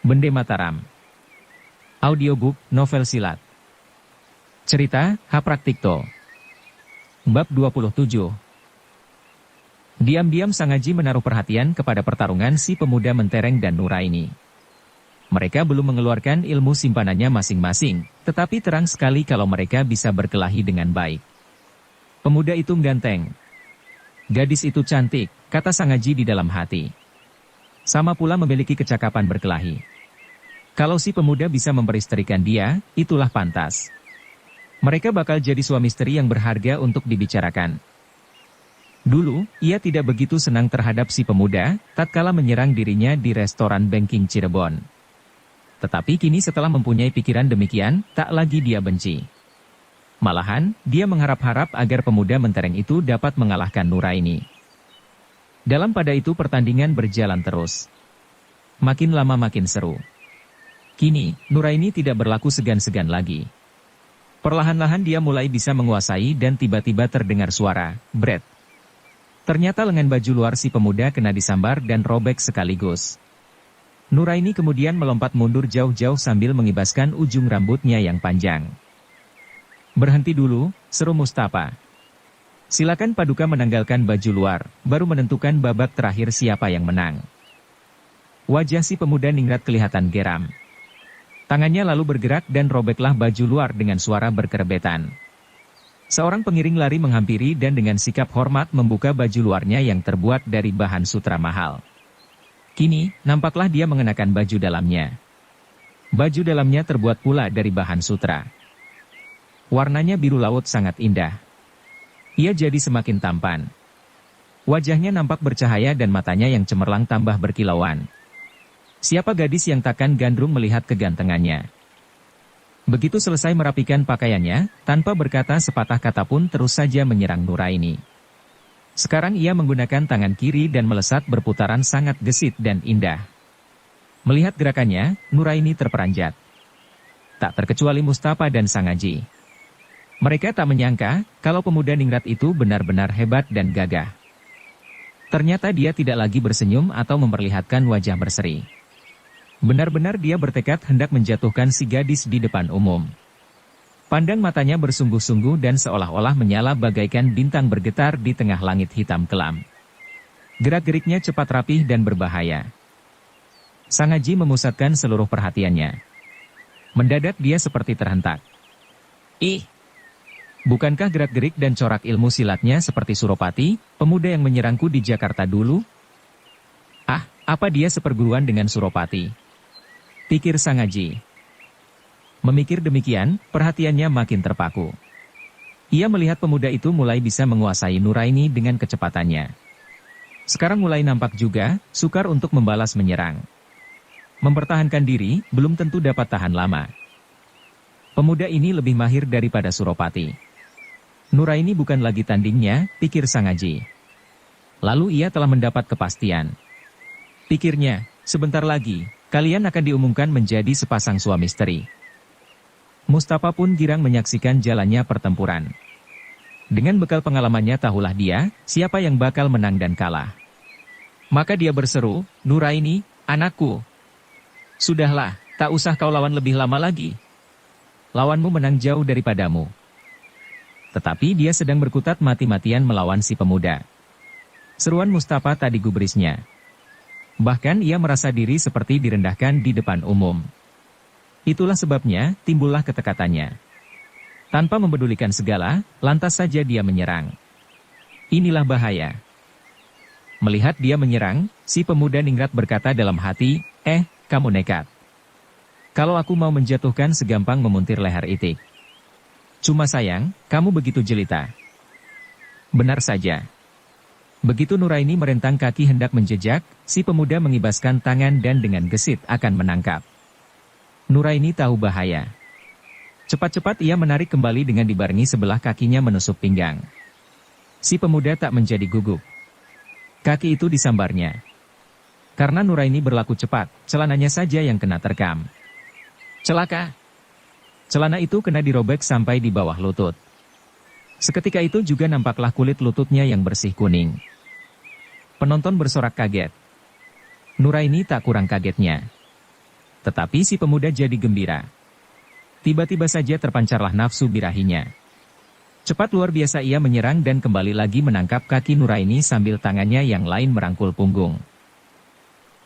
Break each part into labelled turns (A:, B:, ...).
A: Bende Mataram. Audiobook, novel silat. Cerita, Hapraktikto. Bab 27. Diam-diam Sangaji menaruh perhatian kepada pertarungan si pemuda mentereng dan Nuraini. Mereka belum mengeluarkan ilmu simpanannya masing-masing, tetapi terang sekali kalau mereka bisa berkelahi dengan baik. Pemuda itu ganteng. Gadis itu cantik, kata Sangaji di dalam hati. Sama pula memiliki kecakapan berkelahi. Kalau si pemuda bisa memperistrikan dia, itulah pantas. Mereka bakal jadi suami istri yang berharga untuk dibicarakan. Dulu, ia tidak begitu senang terhadap si pemuda, tatkala menyerang dirinya di restoran Banking Cirebon. Tetapi kini setelah mempunyai pikiran demikian, tak lagi dia benci. Malahan, dia mengharap-harap agar pemuda mentereng itu dapat mengalahkan Nuraini. Dalam pada itu pertandingan berjalan terus. Makin lama makin seru. Kini, Nuraini tidak berlaku segan-segan lagi. Perlahan-lahan dia mulai bisa menguasai dan tiba-tiba terdengar suara, bret. Ternyata lengan baju luar si pemuda kena disambar dan robek sekaligus. Nuraini kemudian melompat mundur jauh-jauh sambil mengibaskan ujung rambutnya yang panjang. Berhenti dulu, seru Mustafa. Silakan Paduka menanggalkan baju luar, baru menentukan babak terakhir siapa yang menang. Wajah si pemuda ningrat kelihatan geram. Tangannya lalu bergerak dan robeklah baju luar dengan suara berkerebetan. Seorang pengiring lari menghampiri dan dengan sikap hormat membuka baju luarnya yang terbuat dari bahan sutra mahal. Kini, nampaklah dia mengenakan baju dalamnya. Baju dalamnya terbuat pula dari bahan sutra. Warnanya biru laut sangat indah. Ia jadi semakin tampan. Wajahnya nampak bercahaya dan matanya yang cemerlang tambah berkilauan. Siapa gadis yang takkan gandrung melihat kegantengannya. Begitu selesai merapikan pakaiannya, tanpa berkata sepatah kata pun terus saja menyerang Nuraini. Sekarang ia menggunakan tangan kiri dan melesat berputaran sangat gesit dan indah. Melihat gerakannya, Nuraini terperanjat. Tak terkecuali Mustafa dan Sangaji. Mereka tak menyangka, kalau pemuda ningrat itu benar-benar hebat dan gagah. Ternyata dia tidak lagi bersenyum atau memperlihatkan wajah berseri. Benar-benar dia bertekad hendak menjatuhkan si gadis di depan umum. Pandang matanya bersungguh-sungguh dan seolah-olah menyala bagaikan bintang bergetar di tengah langit hitam kelam. Gerak-geriknya cepat rapih dan berbahaya. Sangaji memusatkan seluruh perhatiannya. Mendadak dia seperti terhentak. Ih! Bukankah gerak-gerik dan corak ilmu silatnya seperti Suropati, pemuda yang menyerangku di Jakarta dulu? Ah, apa dia seperguruan dengan Suropati? Pikir Sangaji. Memikir demikian, perhatiannya makin terpaku. Ia melihat pemuda itu mulai bisa menguasai Nuraini dengan kecepatannya. Sekarang mulai nampak juga, sukar untuk membalas menyerang. Mempertahankan diri, belum tentu dapat tahan lama. Pemuda ini lebih mahir daripada Suropati. Nuraini bukan lagi tandingnya, pikir Sangaji. Lalu ia telah mendapat kepastian. Pikirnya, sebentar lagi, kalian akan diumumkan menjadi sepasang suami istri. Mustafa pun girang menyaksikan jalannya pertempuran. Dengan bekal pengalamannya tahulah dia, siapa yang bakal menang dan kalah. Maka dia berseru, Nuraini, anakku. Sudahlah, tak usah kau lawan lebih lama lagi. Lawanmu menang jauh daripadamu. Tetapi dia sedang berkutat mati-matian melawan si pemuda. Seruan Mustafa tak digubrisnya. Bahkan ia merasa diri seperti direndahkan di depan umum. Itulah sebabnya, timbullah ketekatannya. Tanpa mempedulikan segala, lantas saja dia menyerang. Inilah bahaya. Melihat dia menyerang, si pemuda ningrat berkata dalam hati, kamu nekat. Kalau aku mau menjatuhkan segampang memuntir leher itik. Cuma sayang, kamu begitu jelita. Benar saja. Begitu Nuraini merentang kaki hendak menjejak, si pemuda mengibaskan tangan dan dengan gesit akan menangkap. Nuraini tahu bahaya. Cepat-cepat ia menarik kembali dengan dibarengi sebelah kakinya menusuk pinggang. Si pemuda tak menjadi gugup. Kaki itu disambarnya. Karena Nuraini berlaku cepat, celananya saja yang kena terkam. Celaka! Celana itu kena dirobek sampai di bawah lutut. Seketika itu juga nampaklah kulit lututnya yang bersih kuning. Penonton bersorak kaget. Nuraini tak kurang kagetnya. Tetapi si pemuda jadi gembira. Tiba-tiba saja terpancarlah nafsu birahinya. Cepat luar biasa ia menyerang dan kembali lagi menangkap kaki Nuraini sambil tangannya yang lain merangkul punggung.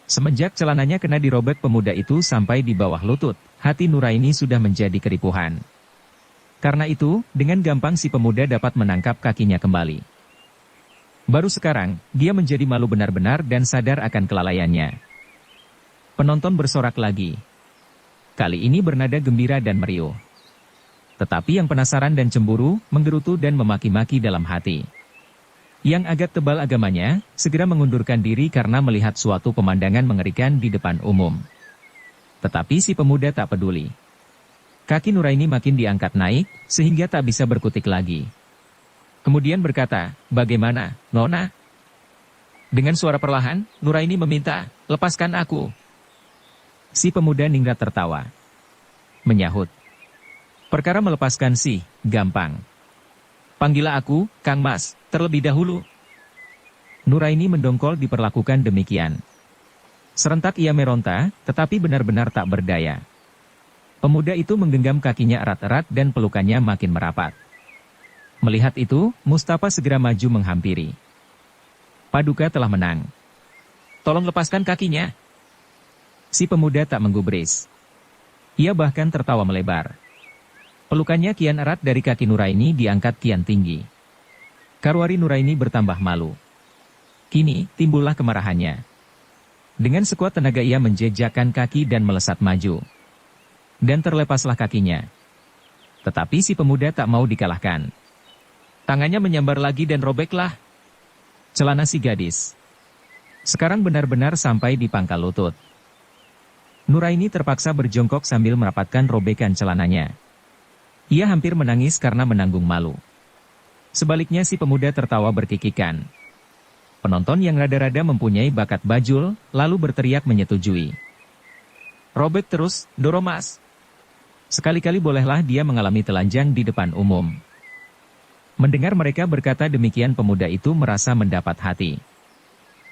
A: Semenjak celananya kena dirobek pemuda itu sampai di bawah lutut, hati Nuraini sudah menjadi keripuhan. Karena itu, dengan gampang si pemuda dapat menangkap kakinya kembali. Baru sekarang, dia menjadi malu benar-benar dan sadar akan kelalaiannya. Penonton bersorak lagi. Kali ini bernada gembira dan meriuh. Tetapi yang penasaran dan cemburu, menggerutu dan memaki-maki dalam hati. Yang agak tebal agamanya, segera mengundurkan diri karena melihat suatu pemandangan mengerikan di depan umum. Tetapi si pemuda tak peduli. Kaki Nuraini makin diangkat naik, sehingga tak bisa berkutik lagi. Kemudian berkata, "Bagaimana, Nona?" Dengan suara perlahan, Nuraini meminta, "Lepaskan aku." Si pemuda ningrat tertawa. Menyahut, "Perkara melepaskan sih, gampang. Panggillah aku, Kang Mas, terlebih dahulu." Nuraini mendongkol diperlakukan demikian. Serentak ia meronta, tetapi benar-benar tak berdaya. Pemuda itu menggenggam kakinya erat-erat dan pelukannya makin merapat. Melihat itu, Mustafa segera maju menghampiri. Paduka telah menang. "Tolong lepaskan kakinya." Si pemuda tak menggubris. Ia bahkan tertawa melebar. Pelukannya kian erat dari kaki Nuraini diangkat kian tinggi. Karwari Nuraini bertambah malu. Kini, timbullah kemarahannya. Dengan sekuat tenaga ia menjejakkan kaki dan melesat maju. Dan terlepaslah kakinya. Tetapi si pemuda tak mau dikalahkan. Tangannya menyambar lagi dan robeklah celana si gadis. Sekarang benar-benar sampai di pangkal lutut. Nuraini terpaksa berjongkok sambil merapatkan robekan celananya. Ia hampir menangis karena menanggung malu. Sebaliknya si pemuda tertawa berkikikan. Penonton yang rada-rada mempunyai bakat bajul, lalu berteriak menyetujui. "Robek terus, Doromas. Sekali-kali bolehlah dia mengalami telanjang di depan umum." Mendengar mereka berkata demikian, pemuda itu merasa mendapat hati.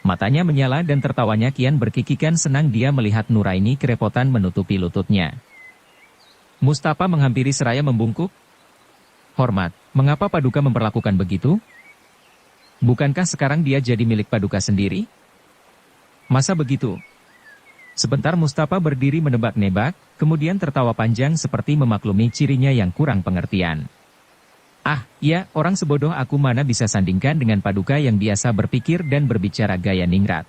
A: Matanya menyala dan tertawanya kian berkikikan, senang dia melihat Nuraini kerepotan menutupi lututnya. Mustafa menghampiri seraya membungkuk. "Hormat, mengapa Paduka memperlakukan begitu? Bukankah sekarang dia jadi milik Paduka sendiri?" "Masa begitu?" Sebentar Mustafa berdiri menebak-nebak, kemudian tertawa panjang seperti memaklumi cirinya yang kurang pengertian. "Ah, ya, orang sebodoh aku mana bisa sandingkan dengan Paduka yang biasa berpikir dan berbicara gaya ningrat."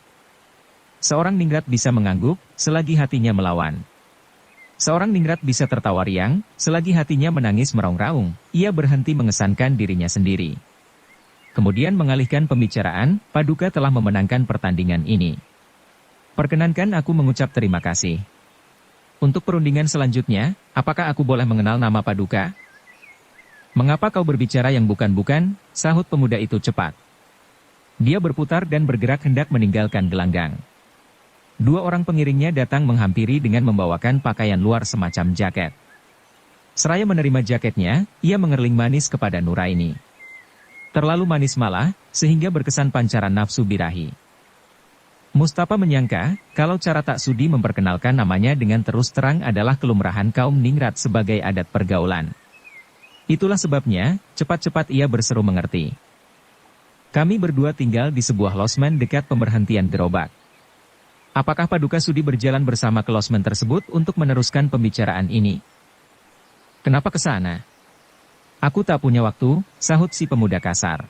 A: Seorang ningrat bisa mengangguk, selagi hatinya melawan. Seorang ningrat bisa tertawa riang, selagi hatinya menangis meraung-raung. Ia berhenti mengesankan dirinya sendiri. Kemudian mengalihkan pembicaraan, "Paduka telah memenangkan pertandingan ini. Perkenankan aku mengucap terima kasih. Untuk perundingan selanjutnya, apakah aku boleh mengenal nama Paduka?" "Mengapa kau berbicara yang bukan-bukan?" sahut pemuda itu cepat. Dia berputar dan bergerak hendak meninggalkan gelanggang. Dua orang pengiringnya datang menghampiri dengan membawakan pakaian luar semacam jaket. Seraya menerima jaketnya, ia mengerling manis kepada Nuraini. Terlalu manis malah, sehingga berkesan pancaran nafsu birahi. Mustafa menyangka, kalau cara tak sudi memperkenalkan namanya dengan terus terang adalah kelumrahan kaum ningrat sebagai adat pergaulan. Itulah sebabnya, cepat-cepat ia berseru mengerti. "Kami berdua tinggal di sebuah losmen dekat pemberhentian gerobak. Apakah Paduka sudi berjalan bersama ke losmen tersebut untuk meneruskan pembicaraan ini?" "Kenapa ke sana?" "Aku tak punya waktu," sahut si pemuda kasar.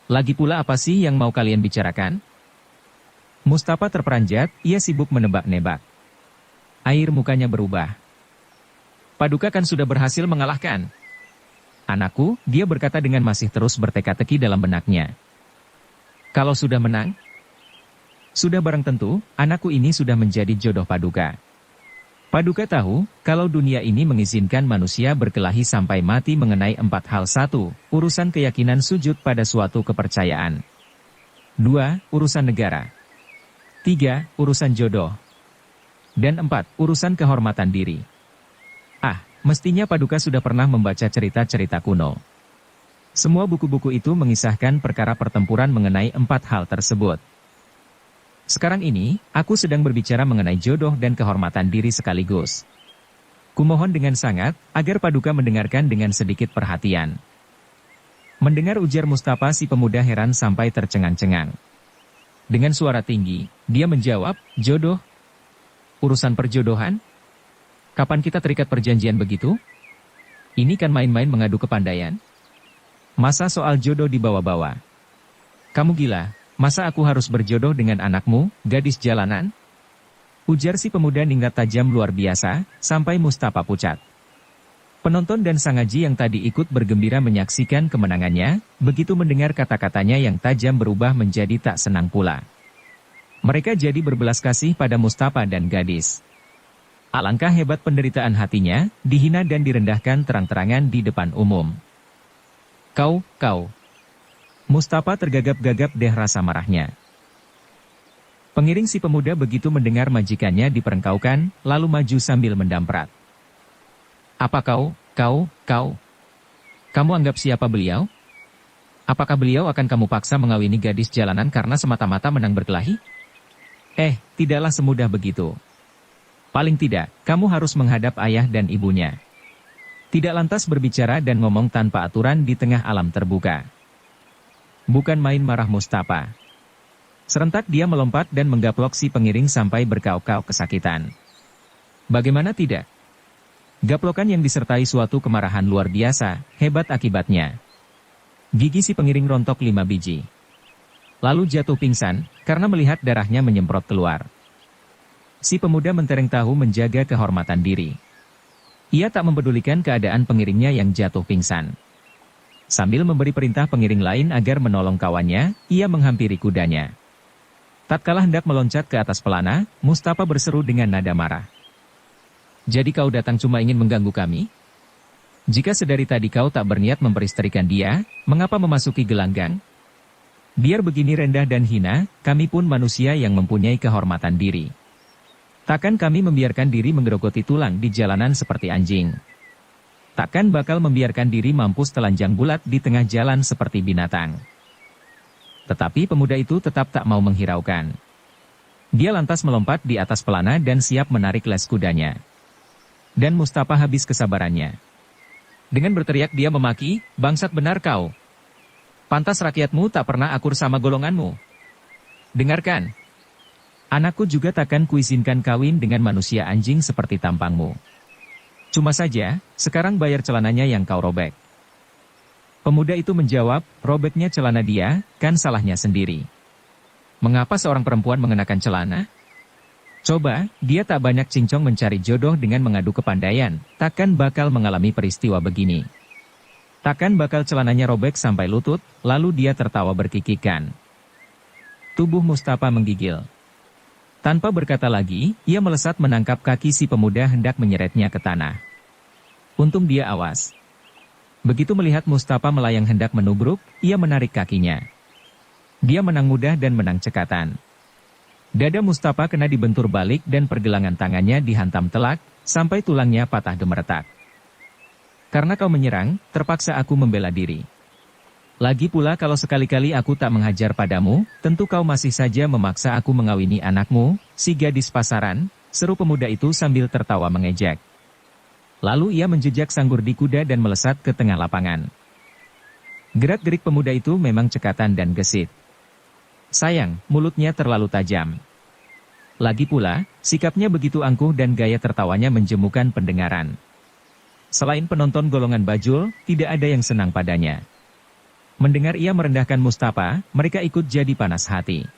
A: "Lagi pula apa sih yang mau kalian bicarakan?" Mustafa terperanjat, ia sibuk menebak-nebak. Air mukanya berubah. "Paduka kan sudah berhasil mengalahkan anakku," dia berkata dengan masih terus berteka-teki dalam benaknya. "Kalau sudah menang? Sudah barang tentu, anakku ini sudah menjadi jodoh Paduka. Paduka tahu, kalau dunia ini mengizinkan manusia berkelahi sampai mati mengenai 4 hal. 1. Urusan keyakinan sujud pada suatu kepercayaan. 2. Urusan negara. 3. Urusan jodoh. Dan 4. Urusan kehormatan diri. Ah, mestinya Paduka sudah pernah membaca cerita-cerita kuno. Semua buku-buku itu mengisahkan perkara pertempuran mengenai 4 hal tersebut. Sekarang ini, aku sedang berbicara mengenai jodoh dan kehormatan diri sekaligus. Kumohon dengan sangat, agar Paduka mendengarkan dengan sedikit perhatian. Mendengar ujar Mustafa, si pemuda heran sampai tercengang-cengang. Dengan suara tinggi, dia menjawab, jodoh? Urusan perjodohan? Kapan kita terikat perjanjian begitu? Ini kan main-main mengadu kepandaian. Masa soal jodoh dibawa-bawa? Kamu gila, masa aku harus berjodoh dengan anakmu, gadis jalanan? Ujar si pemuda ningrat tajam luar biasa, sampai Mustafa pucat. Penonton dan sangaji yang tadi ikut bergembira menyaksikan kemenangannya, begitu mendengar kata-katanya yang tajam berubah menjadi tak senang pula. Mereka jadi berbelas kasih pada Mustafa dan gadis. Alangkah hebat penderitaan hatinya, dihina dan direndahkan terang-terangan di depan umum. Kau. Mustafa tergagap-gagap deh rasa marahnya. Pengiring si pemuda begitu mendengar majikannya diperengkaukan, lalu maju sambil mendamprat. Apa kau? Kamu anggap siapa beliau? Apakah beliau akan kamu paksa mengawini gadis jalanan karena semata-mata menang berkelahi? Tidaklah semudah begitu. Paling tidak, kamu harus menghadap ayah dan ibunya. Tidak lantas berbicara dan ngomong tanpa aturan di tengah alam terbuka. Bukan main marah Mustafa. Serentak dia melompat dan menggaplok si pengiring sampai berkauk-kauk kesakitan. Bagaimana tidak? Gaplokan yang disertai suatu kemarahan luar biasa, hebat akibatnya. Gigi si pengiring rontok 5 biji. Lalu jatuh pingsan, karena melihat darahnya menyemprot keluar. Si pemuda mentereng tahu menjaga kehormatan diri. Ia tak mempedulikan keadaan pengiringnya yang jatuh pingsan. Sambil memberi perintah pengiring lain agar menolong kawannya, ia menghampiri kudanya. Tatkala hendak meloncat ke atas pelana, Mustafa berseru dengan nada marah. Jadi kau datang cuma ingin mengganggu kami? Jika sedari tadi kau tak berniat memperisterikan dia, mengapa memasuki gelanggang? Biar begini rendah dan hina, kami pun manusia yang mempunyai kehormatan diri. Takkan kami membiarkan diri menggerogoti tulang di jalanan seperti anjing. Takkan bakal membiarkan diri mampus telanjang bulat di tengah jalan seperti binatang. Tetapi pemuda itu tetap tak mau menghiraukan. Dia lantas melompat di atas pelana dan siap menarik les kudanya. Dan Mustafa habis kesabarannya. Dengan berteriak dia memaki, bangsat benar kau. Pantas rakyatmu tak pernah akur sama golonganmu. Dengarkan. Anakku juga takkan kuizinkan kawin dengan manusia anjing seperti tampangmu. Cuma saja, sekarang bayar celananya yang kau robek. Pemuda itu menjawab, robeknya celana dia, kan salahnya sendiri. Mengapa seorang perempuan mengenakan celana? Coba, dia tak banyak cincong mencari jodoh dengan mengadu kepandaian, takkan bakal mengalami peristiwa begini. Takkan bakal celananya robek sampai lutut, lalu dia tertawa berkikikan. Tubuh Mustafa menggigil. Tanpa berkata lagi, ia melesat menangkap kaki si pemuda hendak menyeretnya ke tanah. Untung dia awas. Begitu melihat Mustafa melayang hendak menubruk, ia menarik kakinya. Dia menang mudah dan menang cekatan. Dada Mustafa kena dibentur balik dan pergelangan tangannya dihantam telak, sampai tulangnya patah gemeretak. Karena kau menyerang, terpaksa aku membela diri. Lagi pula kalau sekali-kali aku tak menghajar padamu, tentu kau masih saja memaksa aku mengawini anakmu, si gadis pasaran, seru pemuda itu sambil tertawa mengejek. Lalu ia menjejak sanggur di kuda dan melesat ke tengah lapangan. Gerak-gerik pemuda itu memang cekatan dan gesit. Sayang, mulutnya terlalu tajam. Lagi pula, sikapnya begitu angkuh dan gaya tertawanya menjemukan pendengaran. Selain penonton golongan bajul, tidak ada yang senang padanya. Mendengar ia merendahkan Mustafa, mereka ikut jadi panas hati.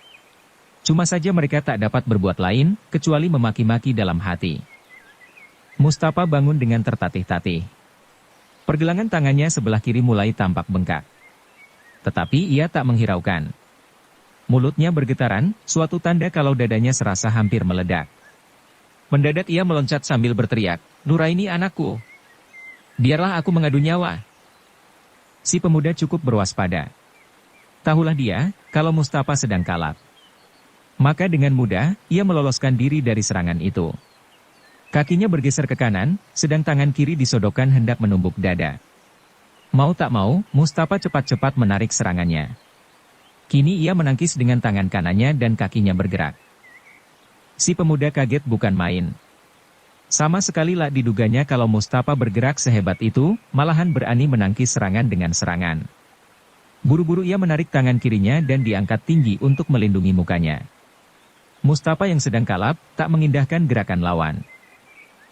A: Cuma saja mereka tak dapat berbuat lain, kecuali memaki-maki dalam hati. Mustafa bangun dengan tertatih-tatih. Pergelangan tangannya sebelah kiri mulai tampak bengkak. Tetapi ia tak menghiraukan. Mulutnya bergetaran, suatu tanda kalau dadanya serasa hampir meledak. Mendadak ia meloncat sambil berteriak, "Nuraini anakku! Biarlah aku mengadu nyawa." Si pemuda cukup berwaspada. Tahulah dia, kalau Mustafa sedang kalap. Maka dengan mudah, ia meloloskan diri dari serangan itu. Kakinya bergeser ke kanan, sedang tangan kiri disodokkan hendak menumbuk dada. Mau tak mau, Mustafa cepat-cepat menarik serangannya. Kini ia menangkis dengan tangan kanannya dan kakinya bergerak. Si pemuda kaget bukan main. Sama sekali tak diduganya kalau Mustafa bergerak sehebat itu, malahan berani menangkis serangan dengan serangan. Buru-buru ia menarik tangan kirinya dan diangkat tinggi untuk melindungi mukanya. Mustafa yang sedang kalap, tak mengindahkan gerakan lawan.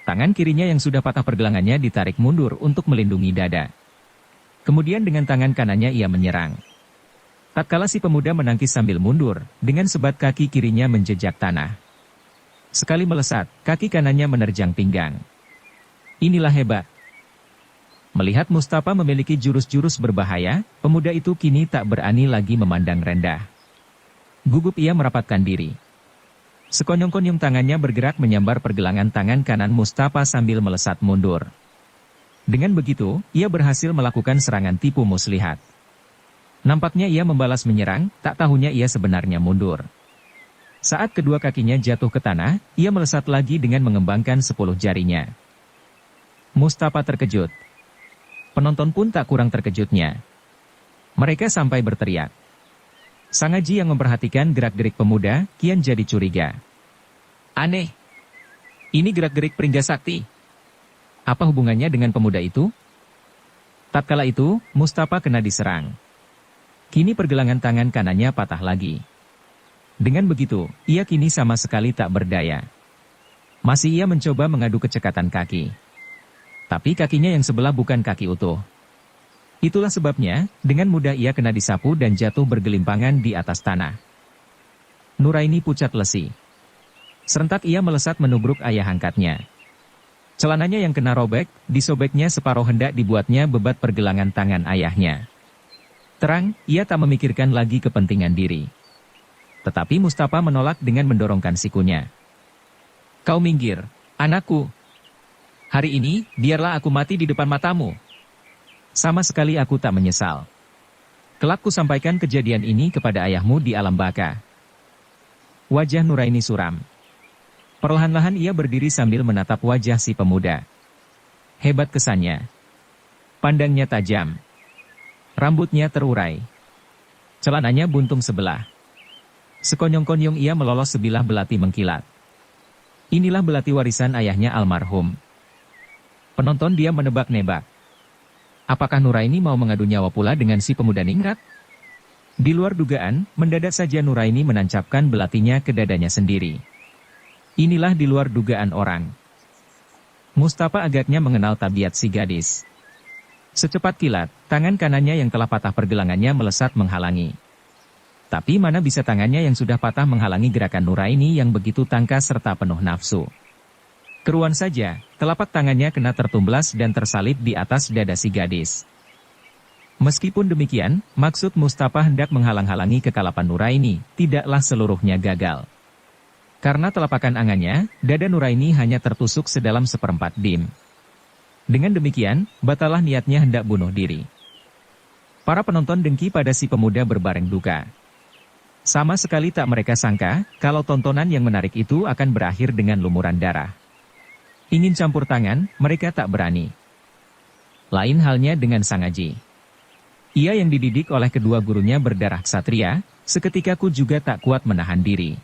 A: Tangan kirinya yang sudah patah pergelangannya ditarik mundur untuk melindungi dada. Kemudian dengan tangan kanannya ia menyerang. Tatkala si pemuda menangkis sambil mundur, dengan sebat kaki kirinya menjejak tanah. Sekali melesat, kaki kanannya menerjang pinggang. Inilah hebat. Melihat Mustafa memiliki jurus-jurus berbahaya, pemuda itu kini tak berani lagi memandang rendah. Gugup ia merapatkan diri. Sekonyong-konyong tangannya bergerak menyambar pergelangan tangan kanan Mustafa sambil melesat mundur. Dengan begitu, ia berhasil melakukan serangan tipu muslihat. Nampaknya ia membalas menyerang, tak tahunya ia sebenarnya mundur. Saat kedua kakinya jatuh ke tanah, ia melesat lagi dengan mengembangkan 10 jarinya. Mustafa terkejut. Penonton pun tak kurang terkejutnya. Mereka sampai berteriak. Sang Haji yang memperhatikan gerak-gerik pemuda, kian jadi curiga. Aneh. Ini gerak-gerik Pringga Sakti. Apa hubungannya dengan pemuda itu? Tatkala itu, Mustafa kena diserang. Kini pergelangan tangan kanannya patah lagi. Dengan begitu, ia kini sama sekali tak berdaya. Masih ia mencoba mengadu kecekatan kaki. Tapi kakinya yang sebelah bukan kaki utuh. Itulah sebabnya, dengan mudah ia kena disapu dan jatuh bergelimpangan di atas tanah. Nuraini pucat lesi. Serentak ia melesat menubruk ayah angkatnya. Celananya yang kena robek, disobeknya separuh hendak dibuatnya bebat pergelangan tangan ayahnya. Terang, ia tak memikirkan lagi kepentingan diri. Tetapi Mustafa menolak dengan mendorongkan sikunya. Kau minggir, anakku. Hari ini, biarlah aku mati di depan matamu. Sama sekali aku tak menyesal. Kelak ku sampaikan kejadian ini kepada ayahmu di alam baka. Wajah Nuraini suram. Perlahan-lahan ia berdiri sambil menatap wajah si pemuda. Hebat kesannya. Pandangnya tajam. Rambutnya terurai. Celananya buntung sebelah. Sekonyong-konyong ia melolos sebilah belati mengkilat. Inilah belati warisan ayahnya almarhum. Penonton dia menebak-nebak. Apakah Nuraini mau mengadu nyawa pula dengan si pemuda ningrat? Di luar dugaan, mendadak saja Nuraini menancapkan belatinya ke dadanya sendiri. Inilah di luar dugaan orang. Mustafa agaknya mengenal tabiat si gadis. Secepat kilat, tangan kanannya yang telah patah pergelangannya melesat menghalangi. Tapi mana bisa tangannya yang sudah patah menghalangi gerakan Nuraini yang begitu tangkas serta penuh nafsu. Keruan saja, telapak tangannya kena tertumblas dan tersalib di atas dada si gadis. Meskipun demikian, maksud Mustafa hendak menghalang-halangi kekalapan Nuraini, tidaklah seluruhnya gagal. Karena telapakan angannya, dada Nuraini hanya tertusuk sedalam seperempat dim. Dengan demikian, batalah niatnya hendak bunuh diri. Para penonton dengki pada si pemuda berbareng duka. Sama sekali tak mereka sangka, kalau tontonan yang menarik itu akan berakhir dengan lumuran darah. Ingin campur tangan, mereka tak berani. Lain halnya dengan Sang Haji. Ia yang dididik oleh kedua gurunya berdarah ksatria, seketikaku juga tak kuat menahan diri.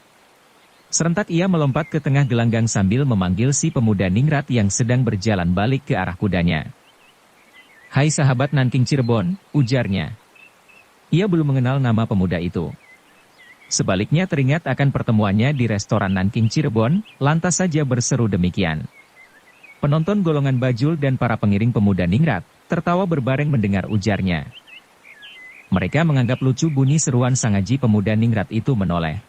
A: Serentak ia melompat ke tengah gelanggang sambil memanggil si pemuda ningrat yang sedang berjalan balik ke arah kudanya. Hai sahabat Nanking Cirebon, ujarnya. Ia belum mengenal nama pemuda itu. Sebaliknya teringat akan pertemuannya di restoran Nanking Cirebon, lantas saja berseru demikian. Penonton golongan bajul dan para pengiring pemuda ningrat, tertawa berbareng mendengar ujarnya. Mereka menganggap lucu bunyi seruan Sang Haji pemuda ningrat itu menoleh.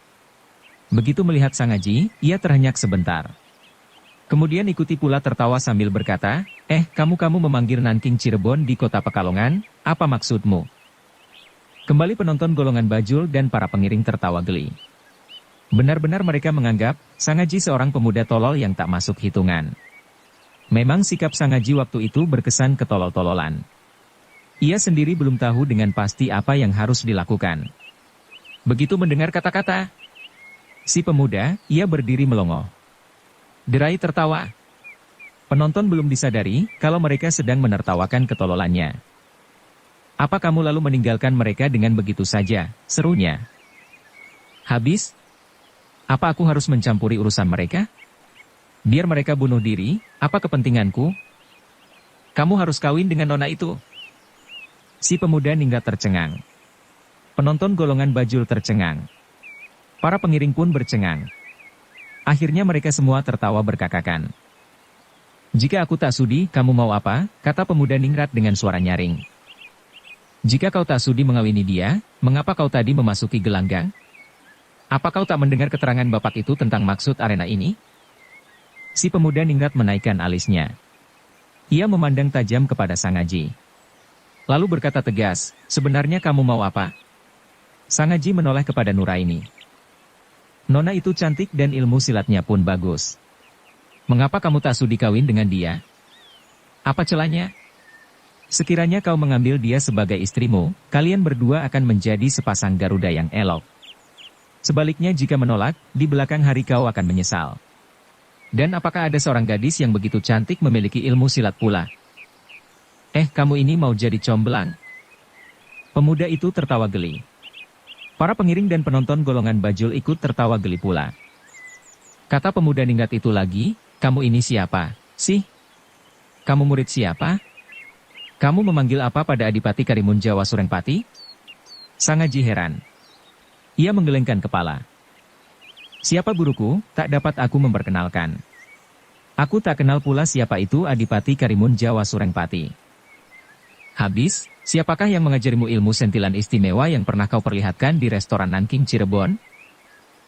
A: Begitu melihat Sang Haji, ia terhenyak sebentar. Kemudian ikuti pula tertawa sambil berkata, kamu memanggil Nanking Cirebon di kota Pekalongan, apa maksudmu? Kembali penonton golongan bajul dan para pengiring tertawa geli. Benar-benar mereka menganggap, Sang Haji seorang pemuda tolol yang tak masuk hitungan. Memang sikap Sang Haji waktu itu berkesan ketolol-tololan. Ia sendiri belum tahu dengan pasti apa yang harus dilakukan. Begitu mendengar kata-kata si pemuda, ia berdiri melongo. Derai tertawa. Penonton belum disadari kalau mereka sedang menertawakan ketololannya. Apa kamu lalu meninggalkan mereka dengan begitu saja? Serunya. Habis? Apa aku harus mencampuri urusan mereka? Biar mereka bunuh diri, apa kepentinganku? Kamu harus kawin dengan nona itu. Si pemuda ningrat tercengang. Penonton golongan bajul tercengang. Para pengiring pun bercengang. Akhirnya mereka semua tertawa berkakakan. Jika aku tak sudi, kamu mau apa? Kata pemuda ningrat dengan suara nyaring. Jika kau tak sudi mengawini dia, mengapa kau tadi memasuki gelanggang? Apa kau tak mendengar keterangan bapak itu tentang maksud arena ini? Si pemuda ningrat menaikkan alisnya. Ia memandang tajam kepada Sangaji. Lalu berkata tegas, sebenarnya kamu mau apa? Sangaji menoleh kepada Nuraini. Nona itu cantik dan ilmu silatnya pun bagus. Mengapa kamu tak sudi kawin dengan dia? Apa celahnya? Sekiranya kau mengambil dia sebagai istrimu, kalian berdua akan menjadi sepasang Garuda yang elok. Sebaliknya jika menolak, di belakang hari kau akan menyesal. Dan apakah ada seorang gadis yang begitu cantik memiliki ilmu silat pula? Kamu ini mau jadi comblang? Pemuda itu tertawa geli. Para pengiring dan penonton golongan bajul ikut tertawa geli pula. Kata pemuda ningrat itu lagi, kamu ini siapa, sih? Kamu murid siapa? Kamu memanggil apa pada Adipati Karimun Jawa Surengpati? Sangaji heran. Ia menggelengkan kepala. Siapa guruku, tak dapat aku memperkenalkan. Aku tak kenal pula siapa itu Adipati Karimun Jawa Surengpati. Habis, siapakah yang mengajarimu ilmu sentilan istimewa yang pernah kau perlihatkan di restoran Nanking Cirebon?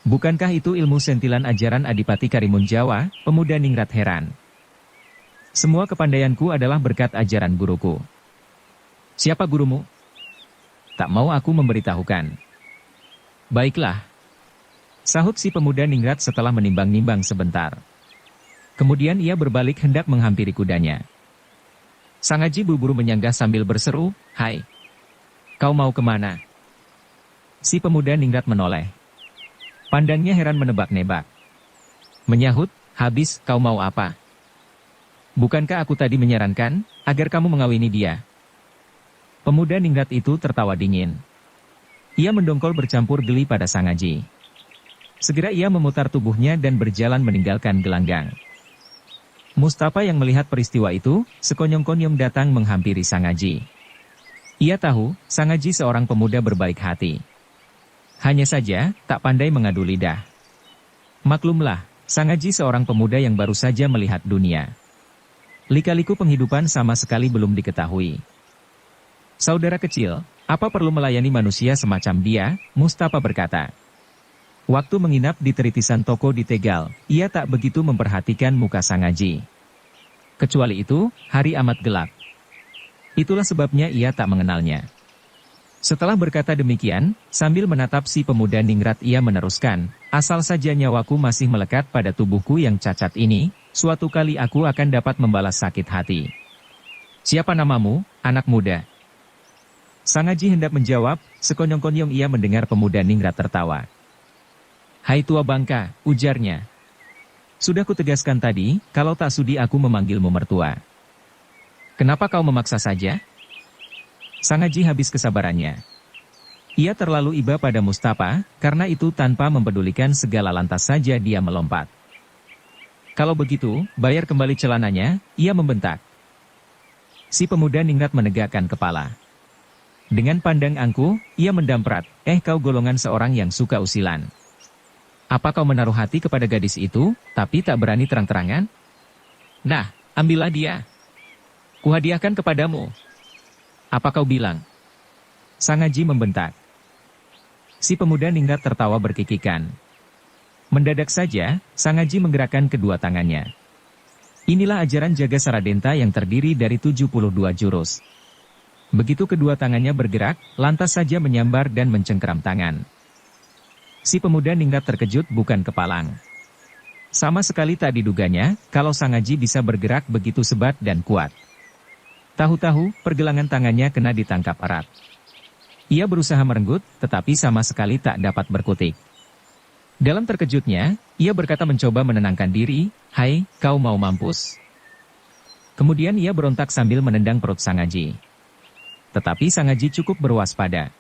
A: Bukankah itu ilmu sentilan ajaran Adipati Karimun Jawa? Pemuda ningrat heran. Semua kepandaianku adalah berkat ajaran guruku. Siapa gurumu? Tak mau aku memberitahukan. Baiklah. Sahut si pemuda ningrat setelah menimbang-nimbang sebentar. Kemudian ia berbalik hendak menghampiri kudanya. Sangaji buru-buru menyanggah sambil berseru, hai. Kau mau kemana? Si pemuda ningrat menoleh. Pandangnya heran menebak-nebak. Menyahut, habis kau mau apa? Bukankah aku tadi menyarankan, agar kamu mengawini dia? Pemuda ningrat itu tertawa dingin. Ia mendongkol bercampur geli pada Sangaji. Segera ia memutar tubuhnya dan berjalan meninggalkan gelanggang. Mustafa yang melihat peristiwa itu, sekonyong-konyong datang menghampiri Sangaji. Ia tahu, Sangaji seorang pemuda berbaik hati. Hanya saja, tak pandai mengadu lidah. Maklumlah, Sangaji seorang pemuda yang baru saja melihat dunia. Lika-liku penghidupan sama sekali belum diketahui. Saudara kecil, apa perlu melayani manusia semacam dia? Mustafa berkata. Waktu menginap di teritisan toko di Tegal, ia tak begitu memperhatikan muka Sangaji. Kecuali itu, hari amat gelap. Itulah sebabnya ia tak mengenalnya. Setelah berkata demikian, sambil menatap si pemuda ningrat ia meneruskan, asal saja nyawaku masih melekat pada tubuhku yang cacat ini, suatu kali aku akan dapat membalas sakit hati. Siapa namamu, anak muda? Sangaji hendak menjawab, sekonyong-konyong ia mendengar pemuda ningrat tertawa. Hai tua bangka, ujarnya. Sudah kutegaskan tadi, kalau tak sudi aku memanggilmu mertua. Kenapa kau memaksa saja? Sangaji habis kesabarannya. Ia terlalu iba pada Mustafa, karena itu tanpa mempedulikan segala lantas saja dia melompat. Kalau begitu, bayar kembali celananya, ia membentak. Si pemuda ningrat menegakkan kepala. Dengan pandang angkuh, ia mendamprat, kau golongan seorang yang suka usilan. Apa kau menaruh hati kepada gadis itu, tapi tak berani terang-terangan? Nah, ambillah dia. Kuhadiahkan kepadamu. Apa kau bilang? Sangaji membentak. Si pemuda ningrat tertawa berkikikan. Mendadak saja, Sangaji menggerakkan kedua tangannya. Inilah ajaran Jaga Saradenta yang terdiri dari 72 jurus. Begitu kedua tangannya bergerak, lantas saja menyambar dan mencengkeram tangan. Si pemuda ningrat terkejut bukan kepalang. Sama sekali tak diduganya, kalau Sangaji bisa bergerak begitu sebat dan kuat. Tahu-tahu, pergelangan tangannya kena ditangkap erat. Ia berusaha merenggut, tetapi sama sekali tak dapat berkutik. Dalam terkejutnya, ia berkata mencoba menenangkan diri, hai, kau mau mampus. Kemudian ia berontak sambil menendang perut Sangaji. Tetapi Sang Aji cukup berwaspada.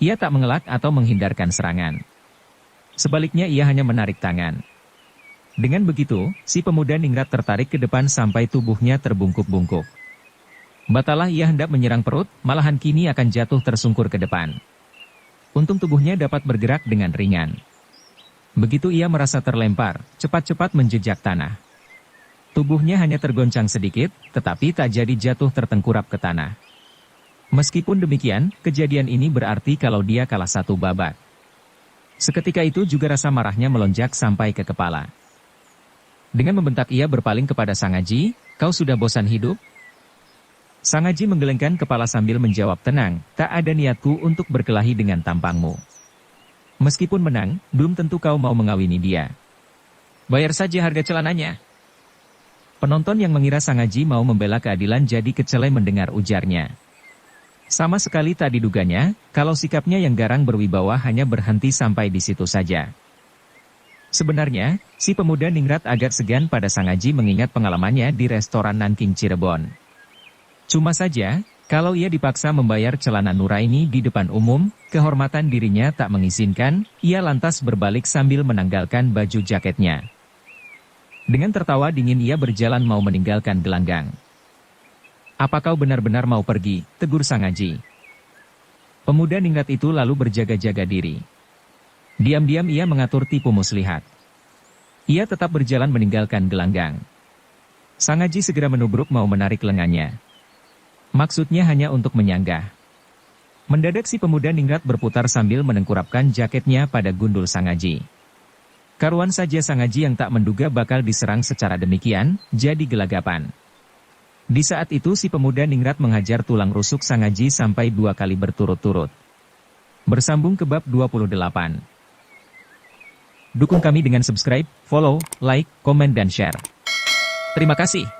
A: Ia tak mengelak atau menghindarkan serangan. Sebaliknya ia hanya menarik tangan. Dengan begitu, si pemuda ningrat tertarik ke depan sampai tubuhnya terbungkuk-bungkuk. Batalah ia hendak menyerang perut, malahan kini akan jatuh tersungkur ke depan. Untung tubuhnya dapat bergerak dengan ringan. Begitu ia merasa terlempar, cepat-cepat menjejak tanah. Tubuhnya hanya tergoncang sedikit, tetapi tak jadi jatuh tertengkurap ke tanah. Meskipun demikian, kejadian ini berarti kalau dia kalah satu babak. Seketika itu juga rasa marahnya melonjak sampai ke kepala. Dengan membentak ia berpaling kepada Sang Aji, "Kau sudah bosan hidup?" Sang Aji menggelengkan kepala sambil menjawab tenang, "Tak ada niatku untuk berkelahi dengan tampangmu. Meskipun menang, belum tentu kau mau mengawini dia. Bayar saja harga celananya." Penonton yang mengira Sang Aji mau membela keadilan jadi kecele mendengar ujarnya. Sama sekali tak diduganya, kalau sikapnya yang garang berwibawa hanya berhenti sampai di situ saja. Sebenarnya, si pemuda ningrat agak segan pada Sang Aji mengingat pengalamannya di restoran Nanking Cirebon. Cuma saja, kalau ia dipaksa membayar celana Nuraini di depan umum, kehormatan dirinya tak mengizinkan, ia lantas berbalik sambil menanggalkan baju jaketnya. Dengan tertawa dingin ia berjalan mau meninggalkan gelanggang. "Apa kau benar-benar mau pergi?" tegur Sang Aji. Pemuda ningrat itu lalu berjaga-jaga diri. Diam-diam ia mengatur tipu muslihat. Ia tetap berjalan meninggalkan gelanggang. Sang Aji segera menubruk mau menarik lengannya. Maksudnya hanya untuk menyanggah. Mendadak si pemuda ningrat berputar sambil menengkurapkan jaketnya pada gundul Sang Aji. Karuan saja Sang Aji yang tak menduga bakal diserang secara demikian, jadi gelagapan. Di saat itu si pemuda ningrat menghajar tulang rusuk Sang Aji sampai 2 kali berturut-turut. Bersambung ke bab 28. Dukung kami dengan subscribe, follow, like, komen dan share. Terima kasih.